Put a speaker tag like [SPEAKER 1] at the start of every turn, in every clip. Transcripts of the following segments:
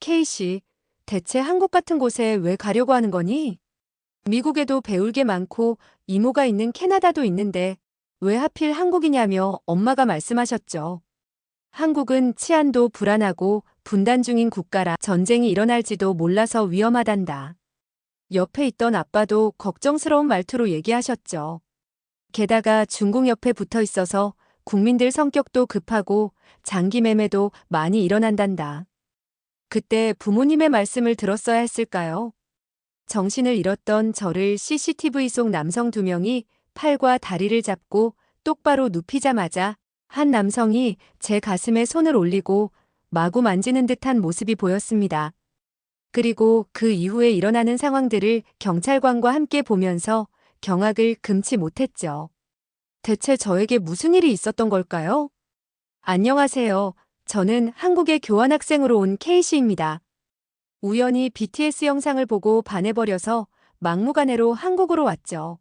[SPEAKER 1] 케이씨, 대체 한국 같은 곳에 왜 가려고 하는 거니? 미국에도 배울 게 많고 이모가 있는 캐나다도 있는데 왜 하필 한국이냐며 엄마가 말씀하셨죠. 한국은 치안도 불안하고 분단 중인 국가라 전쟁이 일어날지도 몰라서 위험하단다. 옆에 있던 아빠도 걱정스러운 말투로 얘기하셨죠. 게다가 중국 옆에 붙어 있어서 국민들 성격도 급하고 장기 매매도 많이 일어난단다. 그때 부모님의 말씀을 들었어야 했을까요? 정신을 잃었던 저를 CCTV 속 남성 두 명이 팔과 다리를 잡고 똑바로 눕히자마자 한 남성이 제 가슴에 손을 올리고 마구 만지는 듯한 모습이 보였습니다. 그리고 그 이후에 일어나는 상황들을 경찰관과 함께 보면서 경악을 금치 못했죠. 대체 저에게 무슨 일이 있었던 걸까요? 안녕하세요. 저는 한국에 교환학생으로 온 K씨입니다. 우연히 BTS 영상을 보고 반해버려서 막무가내로 한국으로 왔죠.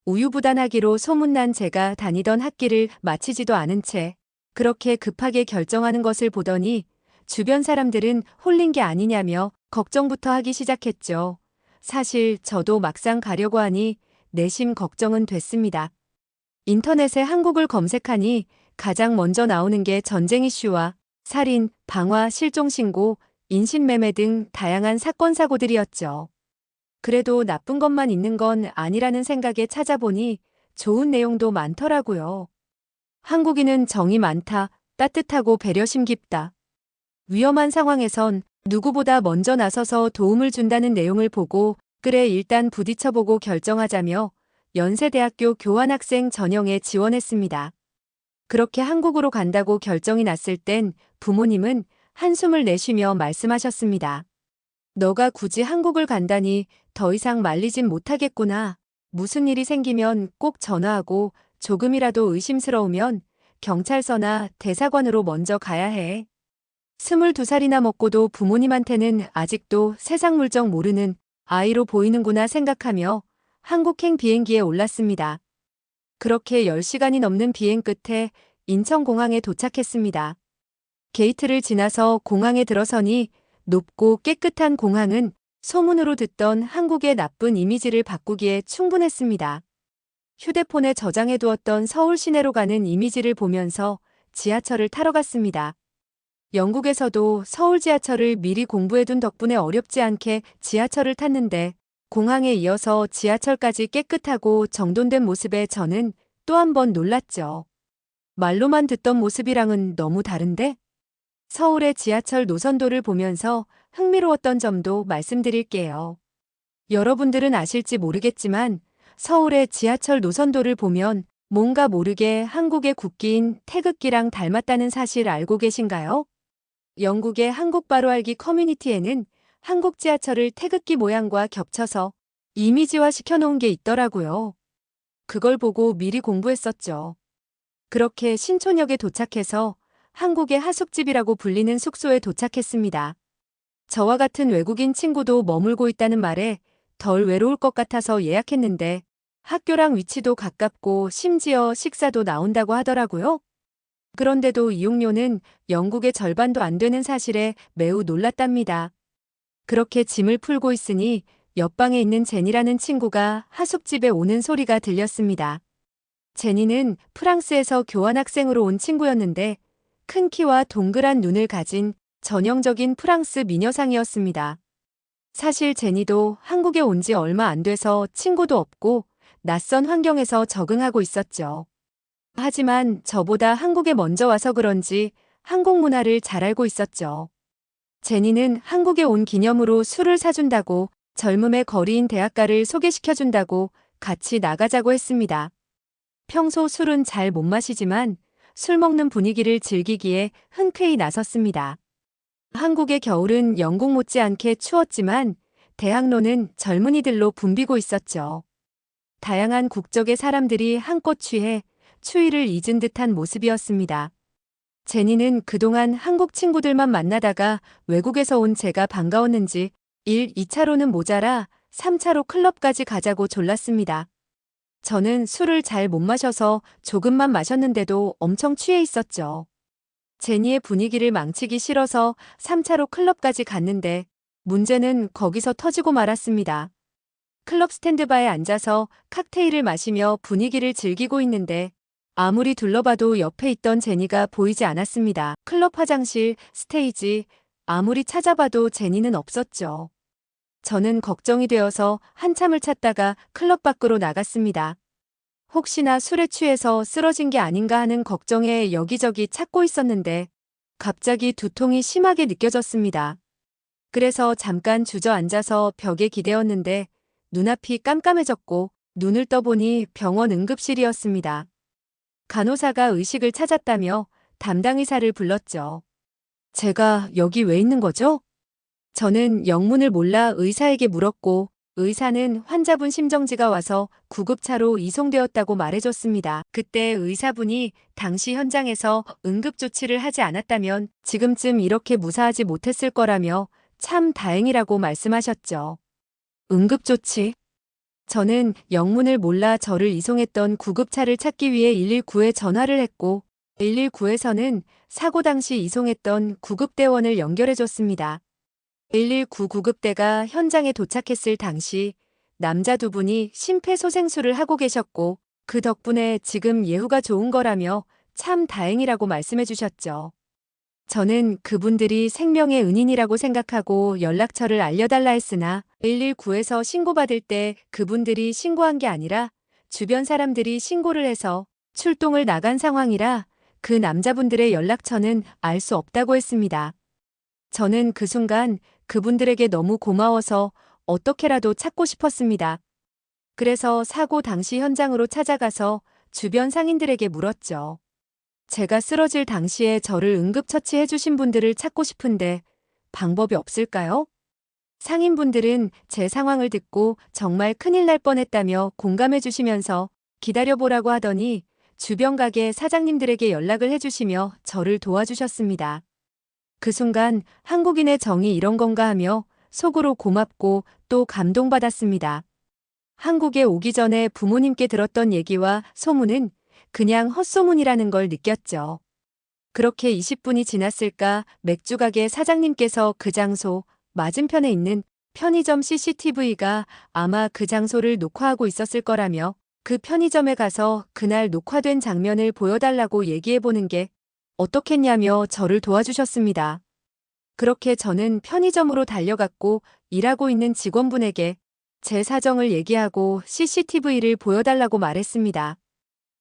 [SPEAKER 1] 우유부단하기로 소문난 제가 다니던 학기를 마치지도 않은 채 그렇게 급하게 결정하는 것을 보더니 주변 사람들은 홀린 게 아니냐며 걱정부터 하기 시작했죠. 사실 저도 막상 가려고 하니 내심 걱정은 됐습니다. 인터넷에 한국을 검색하니 가장 먼저 나오는 게 전쟁 이슈와 살인, 방화, 실종 신고, 인신매매 등 다양한 사건 사고들이었죠. 그래도 나쁜 것만 있는 건 아니라는 생각에 찾아보니 좋은 내용도 많더라고요. 한국인은 정이 많다, 따뜻하고 배려심 깊다. 위험한 상황에선 누구보다 먼저 나서서 도움을 준다는 내용을 보고 그래 일단 부딪혀보고 결정하자며 연세대학교 교환학생 전형에 지원했습니다. 그렇게 한국으로 간다고 결정이 났을 땐 부모님은 한숨을 내쉬며 말씀하셨습니다. 너가 굳이 한국을 간다니 더 이상 말리진 못하겠구나. 무슨 일이 생기면 꼭 전화하고 조금이라도 의심스러우면 경찰서나 대사관으로 먼저 가야 해. 22살이나 먹고도 부모님한테는 아직도 세상 물정 모르는 아이로 보이는구나 생각하며 한국행 비행기에 올랐습니다. 그렇게 10시간이 넘는 비행 끝에 인천공항에 도착했습니다. 게이트를 지나서 공항에 들어서니 높고 깨끗한 공항은 소문으로 듣던 한국의 나쁜 이미지를 바꾸기에 충분했습니다. 휴대폰에 저장해두었던 서울 시내로 가는 이미지를 보면서 지하철을 타러 갔습니다. 영국에서도 서울 지하철을 미리 공부해둔 덕분에 어렵지 않게 지하철을 탔는데 공항에 이어서 지하철까지 깨끗하고 정돈된 모습에 저는 또 한 번 놀랐죠. 말로만 듣던 모습이랑은 너무 다른데? 서울의 지하철 노선도를 보면서 흥미로웠던 점도 말씀드릴게요. 여러분들은 아실지 모르겠지만 서울의 지하철 노선도를 보면 뭔가 모르게 한국의 국기인 태극기랑 닮았다는 사실 알고 계신가요? 영국의 한국 바로 알기 커뮤니티에는 한국 지하철을 태극기 모양과 겹쳐서 이미지화 시켜놓은 게 있더라고요. 그걸 보고 미리 공부했었죠. 그렇게 신촌역에 도착해서 한국의 하숙집이라고 불리는 숙소에 도착했습니다. 저와 같은 외국인 친구도 머물고 있다는 말에 덜 외로울 것 같아서 예약했는데 학교랑 위치도 가깝고 심지어 식사도 나온다고 하더라고요. 그런데도 이용료는 영국의 절반도 안 되는 사실에 매우 놀랐답니다. 그렇게 짐을 풀고 있으니 옆방에 있는 제니라는 친구가 하숙집에 오는 소리가 들렸습니다. 제니는 프랑스에서 교환학생으로 온 친구였는데 큰 키와 동그란 눈을 가진 전형적인 프랑스 미녀상이었습니다. 사실 제니도 한국에 온 지 얼마 안 돼서 친구도 없고 낯선 환경에서 적응하고 있었죠. 하지만 저보다 한국에 먼저 와서 그런지 한국 문화를 잘 알고 있었죠. 제니는 한국에 온 기념으로 술을 사준다고 젊음의 거리인 대학가를 소개시켜준다고 같이 나가자고 했습니다. 평소 술은 잘 못 마시지만 술 먹는 분위기를 즐기기에 흔쾌히 나섰습니다. 한국의 겨울은 영국 못지않게 추웠지만 대학로는 젊은이들로 붐비고 있었죠. 다양한 국적의 사람들이 한껏 취해 추위를 잊은 듯한 모습이었습니다. 제니는 그동안 한국 친구들만 만나다가 외국에서 온 제가 반가웠는지 1, 2차로는 모자라 3차로 클럽까지 가자고 졸랐습니다. 저는 술을 잘 못 마셔서 조금만 마셨는데도 엄청 취해 있었죠. 제니의 분위기를 망치기 싫어서 3차로 클럽까지 갔는데 문제는 거기서 터지고 말았습니다. 클럽 스탠드바에 앉아서 칵테일을 마시며 분위기를 즐기고 있는데 아무리 둘러봐도 옆에 있던 제니가 보이지 않았습니다. 클럽 화장실, 스테이지, 아무리 찾아봐도 제니는 없었죠. 저는 걱정이 되어서 한참을 찾다가 클럽 밖으로 나갔습니다. 혹시나 술에 취해서 쓰러진 게 아닌가 하는 걱정에 여기저기 찾고 있었는데 갑자기 두통이 심하게 느껴졌습니다. 그래서 잠깐 주저앉아서 벽에 기대었는데 눈앞이 깜깜해졌고 눈을 떠보니 병원 응급실이었습니다. 간호사가 의식을 찾았다며 담당 의사를 불렀죠. 제가 여기 왜 있는 거죠? 저는 영문을 몰라 의사에게 물었고 의사는 환자분 심정지가 와서 구급차로 이송되었다고 말해줬습니다. 그때 의사분이 당시 현장에서 응급조치를 하지 않았다면 지금쯤 이렇게 무사하지 못했을 거라며 참 다행이라고 말씀하셨죠. 응급조치? 저는 영문을 몰라 저를 이송했던 구급차를 찾기 위해 119에 전화를 했고 119에서는 사고 당시 이송했던 구급대원을 연결해줬습니다. 119 구급대가 현장에 도착했을 당시 남자 두 분이 심폐소생술을 하고 계셨고 그 덕분에 지금 예후가 좋은 거라며 참 다행이라고 말씀해 주셨죠. 저는 그분들이 생명의 은인이라고 생각하고 연락처를 알려달라 했으나 119에서 신고받을 때 그분들이 신고한 게 아니라 주변 사람들이 신고를 해서 출동을 나간 상황이라 그 남자분들의 연락처는 알 수 없다고 했습니다. 저는 그 순간 그분들에게 너무 고마워서 어떻게라도 찾고 싶었습니다. 그래서 사고 당시 현장으로 찾아가서 주변 상인들에게 물었죠. 제가 쓰러질 당시에 저를 응급처치해 주신 분들을 찾고 싶은데 방법이 없을까요? 상인분들은 제 상황을 듣고 정말 큰일 날 뻔했다며 공감해 주시면서 기다려보라고 하더니 주변 가게 사장님들에게 연락을 해주시며 저를 도와주셨습니다. 그 순간 한국인의 정이 이런 건가 하며 속으로 고맙고 또 감동받았습니다. 한국에 오기 전에 부모님께 들었던 얘기와 소문은 그냥 헛소문이라는 걸 느꼈죠. 그렇게 20분이 지났을까 맥주가게 사장님께서 그 장소 맞은편에 있는 편의점 CCTV가 아마 그 장소를 녹화하고 있었을 거라며 그 편의점에 가서 그날 녹화된 장면을 보여달라고 얘기해보는 게 어떻겠냐며 저를 도와주셨습니다. 그렇게 저는 편의점으로 달려갔고 일하고 있는 직원분에게 제 사정을 얘기하고 CCTV를 보여달라고 말했습니다.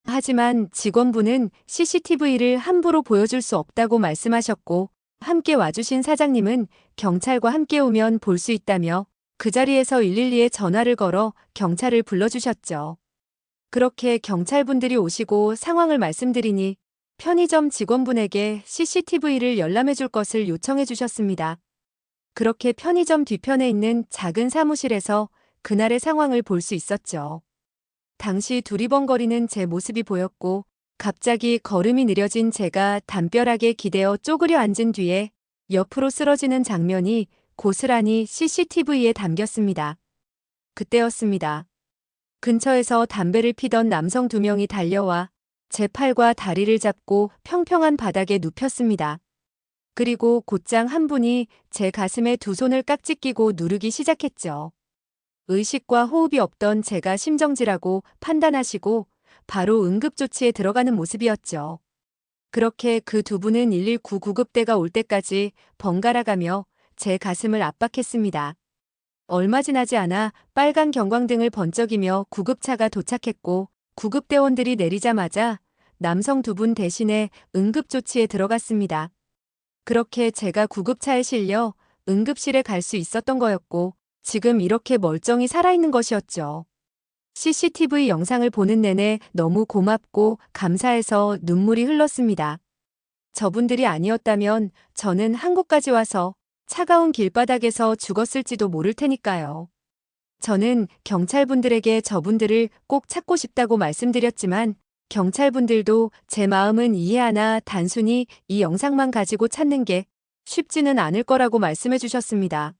[SPEAKER 1] 하지만 직원분은 CCTV를 함부로 보여줄 수 없다고 말씀하셨고 함께 와주신 사장님은 경찰과 함께 오면 볼 수 있다며 그 자리에서 112에 전화를 걸어 경찰을 불러주셨죠. 그렇게 경찰분들이 오시고 상황을 말씀드리니 편의점 직원분에게 CCTV를 열람해 줄 것을 요청해 주셨습니다. 그렇게 편의점 뒤편에 있는 작은 사무실에서 그날의 상황을 볼 수 있었죠. 당시 두리번거리는 제 모습이 보였고 갑자기 걸음이 느려진 제가 담벼락에 기대어 쪼그려 앉은 뒤에 옆으로 쓰러지는 장면이 고스란히 CCTV에 담겼습니다. 그때였습니다. 근처에서 담배를 피던 남성 2명이 달려와 제 팔과 다리를 잡고 평평한 바닥에 눕혔습니다. 그리고 곧장 한 분이 제 가슴에 두 손을 깍지 끼고 누르기 시작했죠. 의식과 호흡이 없던 제가 심정지라고 판단하시고 바로 응급조치에 들어가는 모습이었죠. 그렇게 그 두 분은 119 구급대가 올 때까지 번갈아가며 제 가슴을 압박했습니다. 얼마 지나지 않아 빨간 경광등을 번쩍이며 구급차가 도착했고 구급대원들이 내리자마자 남성 2분 대신에 응급조치에 들어갔습니다. 그렇게 제가 구급차에 실려 응급실에 갈 수 있었던 거였고 지금 이렇게 멀쩡히 살아있는 것이었죠. CCTV 영상을 보는 내내 너무 고맙고 감사해서 눈물이 흘렀습니다. 저분들이 아니었다면 저는 한국까지 와서 차가운 길바닥에서 죽었을지도 모를 테니까요. 저는 경찰분들에게 저분들을 꼭 찾고 싶다고 말씀드렸지만 경찰분들도 제 마음은 이해하나 단순히 이 영상만 가지고 찾는 게 쉽지는 않을 거라고 말씀해 주셨습니다.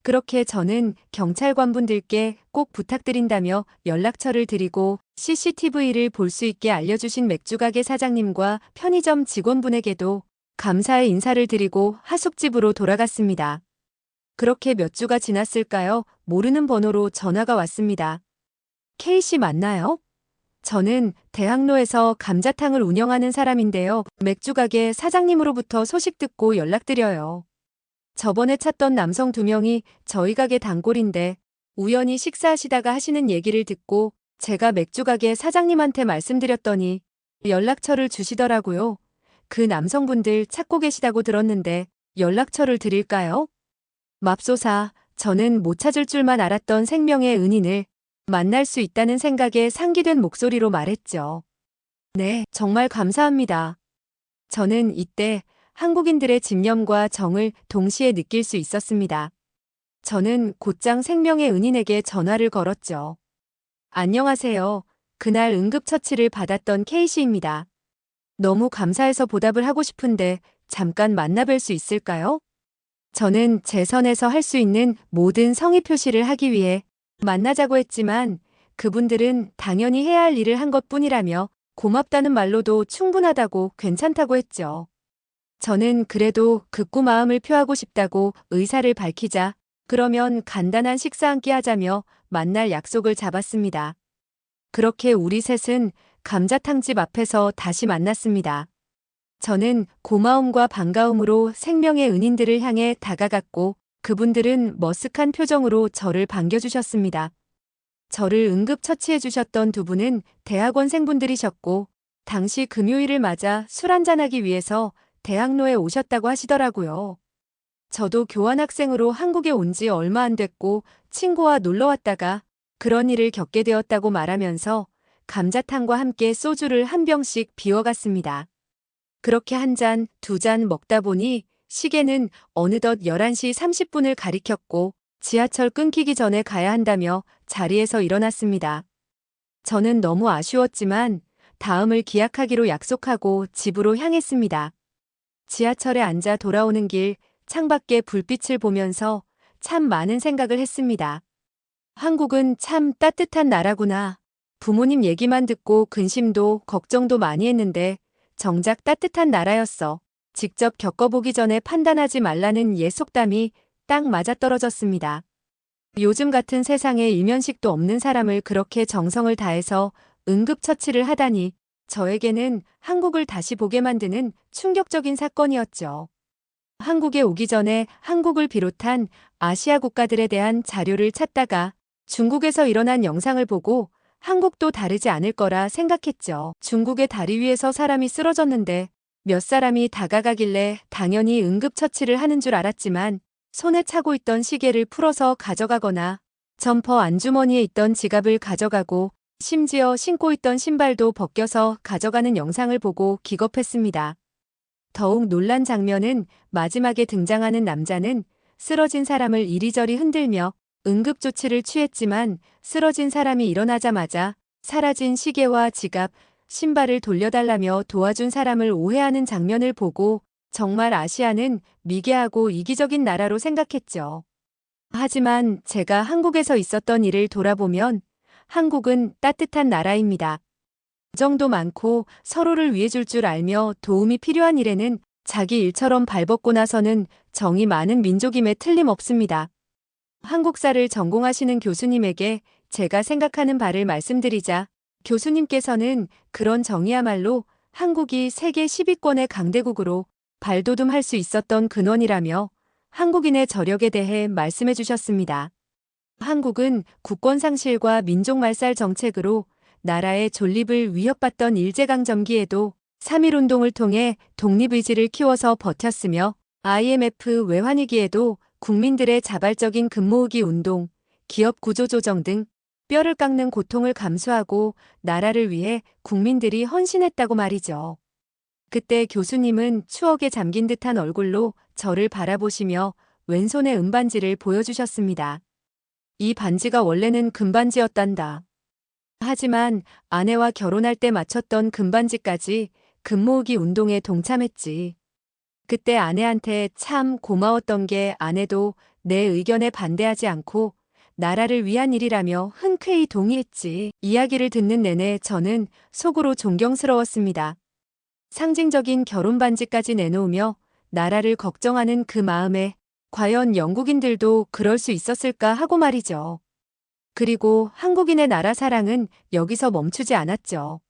[SPEAKER 1] 그렇게 저는 경찰관분들께 꼭 부탁드린다며 연락처를 드리고 CCTV를 볼 수 있게 알려주신 맥주가게 사장님과 편의점 직원분에게도 감사의 인사를 드리고 하숙집으로 돌아갔습니다. 그렇게 몇 주가 지났을까요? 모르는 번호로 전화가 왔습니다. K씨 맞나요? 저는 대학로에서 감자탕을 운영하는 사람인데요. 맥주가게 사장님으로부터 소식 듣고 연락드려요. 저번에 찾던 남성 2명이 저희 가게 단골인데 우연히 식사하시다가 하시는 얘기를 듣고 제가 맥주가게 사장님한테 말씀드렸더니 연락처를 주시더라고요. 그 남성분들 찾고 계시다고 들었는데 연락처를 드릴까요? 맙소사, 저는 못 찾을 줄만 알았던 생명의 은인을 만날 수 있다는 생각에 상기된 목소리로 말했죠. 네, 정말 감사합니다. 저는 이때 한국인들의 집념과 정을 동시에 느낄 수 있었습니다. 저는 곧장 생명의 은인에게 전화를 걸었죠. 안녕하세요. 그날 응급처치를 받았던 K씨입니다. 너무 감사해서 보답을 하고 싶은데 잠깐 만나뵐 수 있을까요? 저는 제 선에서 할 수 있는 모든 성의 표시를 하기 위해 만나자고 했지만 그분들은 당연히 해야 할 일을 한 것뿐이라며 고맙다는 말로도 충분하다고 괜찮다고 했죠. 저는 그래도 극구 마음을 표하고 싶다고 의사를 밝히자 그러면 간단한 식사 한 끼 하자며 만날 약속을 잡았습니다. 그렇게 우리 셋은 감자탕집 앞에서 다시 만났습니다. 저는 고마움과 반가움으로 생명의 은인들을 향해 다가갔고 그분들은 머쓱한 표정으로 저를 반겨주셨습니다. 저를 응급처치해 주셨던 두 분은 대학원생분들이셨고 당시 금요일을 맞아 술 한잔하기 위해서 대학로에 오셨다고 하시더라고요. 저도 교환학생으로 한국에 온 지 얼마 안 됐고 친구와 놀러 왔다가 그런 일을 겪게 되었다고 말하면서 감자탕과 함께 소주를 한 병씩 비워갔습니다. 그렇게 한 잔, 두 잔 먹다 보니 시계는 어느덧 11시 30분을 가리켰고 지하철 끊기기 전에 가야 한다며 자리에서 일어났습니다. 저는 너무 아쉬웠지만 다음을 기약하기로 약속하고 집으로 향했습니다. 지하철에 앉아 돌아오는 길 창밖에 불빛을 보면서 참 많은 생각을 했습니다. 한국은 참 따뜻한 나라구나. 부모님 얘기만 듣고 근심도 걱정도 많이 했는데 정작 따뜻한 나라였어. 직접 겪어보기 전에 판단하지 말라는 옛 속담이 딱 맞아떨어졌습니다. 요즘 같은 세상에 일면식도 없는 사람을 그렇게 정성을 다해서 응급처치를 하다니 저에게는 한국을 다시 보게 만드는 충격적인 사건이었죠. 한국에 오기 전에 한국을 비롯한 아시아 국가들에 대한 자료를 찾다가 중국에서 일어난 영상을 보고 한국도 다르지 않을 거라 생각했죠. 중국의 다리 위에서 사람이 쓰러졌는데 몇 사람이 다가가길래 당연히 응급처치를 하는 줄 알았지만 손에 차고 있던 시계를 풀어서 가져가거나 점퍼 안주머니에 있던 지갑을 가져가고 심지어 신고 있던 신발도 벗겨서 가져가는 영상을 보고 기겁했습니다. 더욱 놀란 장면은 마지막에 등장하는 남자는 쓰러진 사람을 이리저리 흔들며 응급조치를 취했지만 쓰러진 사람이 일어나자마자 사라진 시계와 지갑, 신발을 돌려달라며 도와준 사람을 오해하는 장면을 보고 정말 아시아는 미개하고 이기적인 나라로 생각했죠. 하지만 제가 한국에서 있었던 일을 돌아보면 한국은 따뜻한 나라입니다. 정도 많고 서로를 위해 줄 알며 도움이 필요한 일에는 자기 일처럼 발벗고 나서는 정이 많은 민족임에 틀림없습니다. 한국사를 전공하시는 교수님에게 제가 생각하는 바를 말씀드리자 교수님께서는 그런 정이야말로 한국이 세계 10위권의 강대국으로 발돋움할 수 있었던 근원이라며 한국인의 저력에 대해 말씀해 주셨습니다. 한국은 국권 상실과 민족 말살 정책으로 나라의 존립을 위협받던 일제강점기에도 3.1운동을 통해 독립의지를 키워서 버텼으며 IMF 외환위기에도 국민들의 자발적인 금모으기 운동, 기업 구조조정 등 뼈를 깎는 고통을 감수하고 나라를 위해 국민들이 헌신했다고 말이죠. 그때 교수님은 추억에 잠긴 듯한 얼굴로 저를 바라보시며 왼손에 은반지를 보여주셨습니다. 이 반지가 원래는 금반지였단다. 하지만 아내와 결혼할 때 맞췄던 금반지까지 금모으기 운동에 동참했지. 그때 아내한테 참 고마웠던 게 아내도 내 의견에 반대하지 않고 나라를 위한 일이라며 흔쾌히 동의했지. 이야기를 듣는 내내 저는 속으로 존경스러웠습니다. 상징적인 결혼 반지까지 내놓으며 나라를 걱정하는 그 마음에 과연 영국인들도 그럴 수 있었을까 하고 말이죠. 그리고 한국인의 나라 사랑은 여기서 멈추지 않았죠.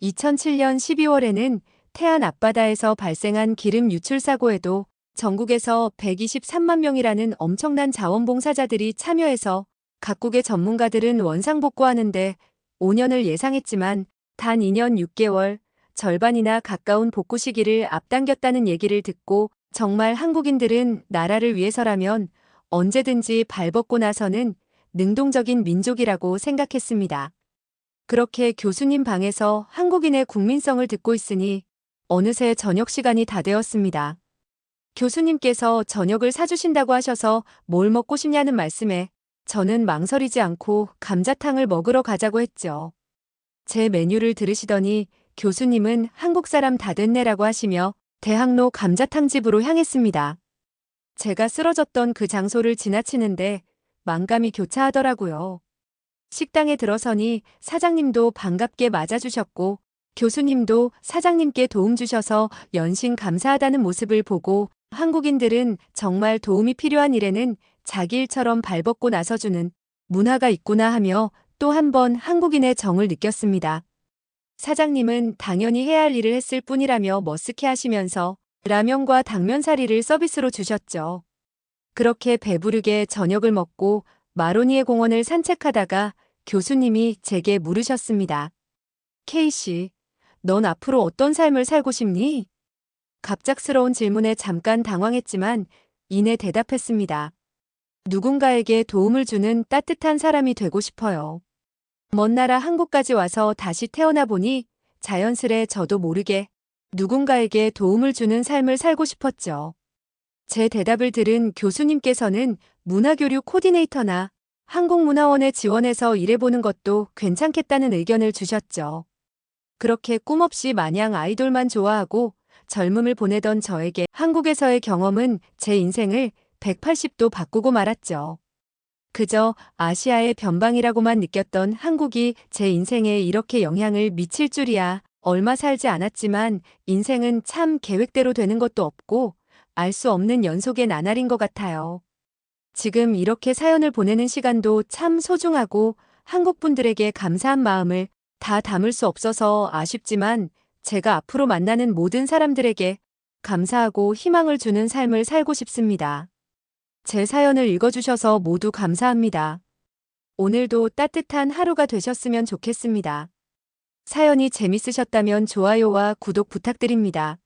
[SPEAKER 1] 2007년 12월에는 태안 앞바다에서 발생한 기름 유출 사고에도 전국에서 123만 명이라는 엄청난 자원봉사자들이 참여해서 각국의 전문가들은 원상복구하는데 5년을 예상했지만 단 2년 6개월, 절반이나 가까운 복구 시기를 앞당겼다는 얘기를 듣고 정말 한국인들은 나라를 위해서라면 언제든지 발벗고 나서는 능동적인 민족이라고 생각했습니다. 그렇게 교수님 방에서 한국인의 국민성을 듣고 있으니 어느새 저녁 시간이 다 되었습니다. 교수님께서 저녁을 사주신다고 하셔서 뭘 먹고 싶냐는 말씀에 저는 망설이지 않고 감자탕을 먹으러 가자고 했죠. 제 메뉴를 들으시더니 교수님은 한국 사람 다 됐네라고 하시며 대학로 감자탕집으로 향했습니다. 제가 쓰러졌던 그 장소를 지나치는데 만감이 교차하더라고요. 식당에 들어서니 사장님도 반갑게 맞아주셨고 교수님도 사장님께 도움 주셔서 연신 감사하다는 모습을 보고 한국인들은 정말 도움이 필요한 일에는 자기 일처럼 발벗고 나서주는 문화가 있구나 하며 또 한 번 한국인의 정을 느꼈습니다. 사장님은 당연히 해야 할 일을 했을 뿐이라며 머쓱해 하시면서 라면과 당면사리를 서비스로 주셨죠. 그렇게 배부르게 저녁을 먹고 마로니에 공원을 산책하다가 교수님이 제게 물으셨습니다. 케이씨, 넌 앞으로 어떤 삶을 살고 싶니? 갑작스러운 질문에 잠깐 당황했지만 이내 대답했습니다. 누군가에게 도움을 주는 따뜻한 사람이 되고 싶어요. 먼 나라 한국까지 와서 다시 태어나 보니 자연스레 저도 모르게 누군가에게 도움을 주는 삶을 살고 싶었죠. 제 대답을 들은 교수님께서는 문화교류 코디네이터나 한국문화원에 지원해서 일해보는 것도 괜찮겠다는 의견을 주셨죠. 그렇게 꿈없이 마냥 아이돌만 좋아하고 젊음을 보내던 저에게 한국에서의 경험은 제 인생을 180도 바꾸고 말았죠. 그저 아시아의 변방이라고만 느꼈던 한국이 제 인생에 이렇게 영향을 미칠 줄이야. 얼마 살지 않았지만 인생은 참 계획대로 되는 것도 없고 알 수 없는 연속의 나날인 것 같아요. 지금 이렇게 사연을 보내는 시간도 참 소중하고 한국 분들에게 감사한 마음을 다 담을 수 없어서 아쉽지만 제가 앞으로 만나는 모든 사람들에게 감사하고 희망을 주는 삶을 살고 싶습니다. 제 사연을 읽어주셔서 모두 감사합니다. 오늘도 따뜻한 하루가 되셨으면 좋겠습니다. 사연이 재밌으셨다면 좋아요와 구독 부탁드립니다.